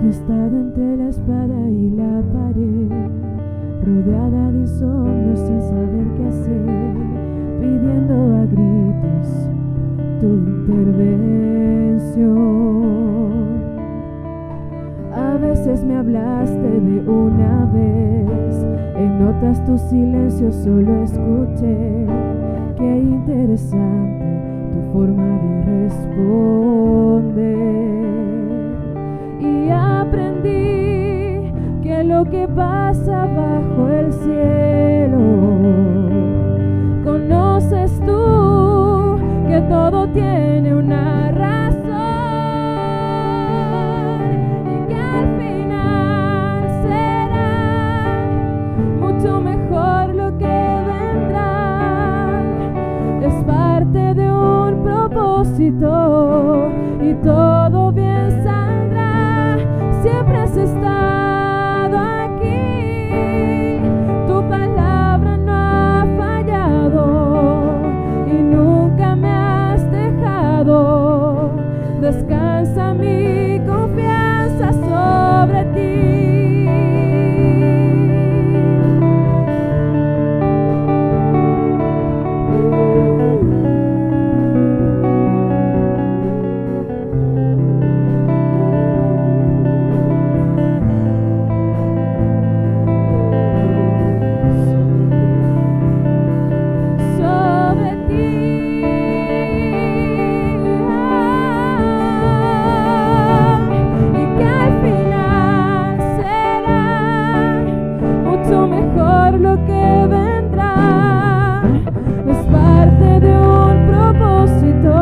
Speaker 2: Yo he estado entre la espada y la pared, rodeada de insomnio sin saber qué hacer, pidiendo a gritos tu intervención. A veces me hablaste de una vez, en otras tu silencio solo escuché. Qué interesante tu forma de responder. Y aprendí que lo que pasa bajo el cielo, conoces tú, que todo tiene una razón y que al final será mucho mejor lo que vendrá. Es parte de un propósito y todo bien saldrá. Siempre has estado aquí, tu palabra no ha fallado y nunca me has dejado. Descansa mi confianza sobre ti. Lo que vendrá es parte de un propósito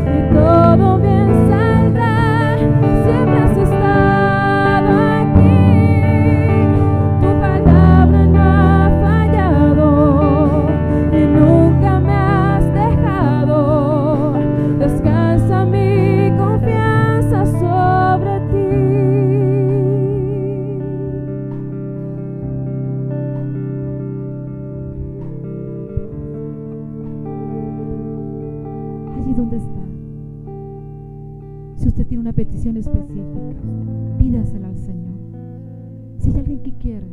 Speaker 2: y todo bien saldrá. Siempre has estado aquí, tu palabra no ha fallado y nunca me has dejado. Descansa mi confianza sobre ti.
Speaker 1: Allí donde está, si usted tiene una petición específica, pídasela al Señor. Si hay alguien que quiere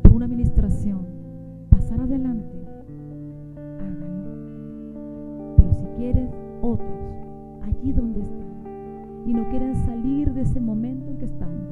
Speaker 1: por una administración pasar adelante, hágalo. Pero si quieres otros allí donde están y no quieren salir de ese momento en que están,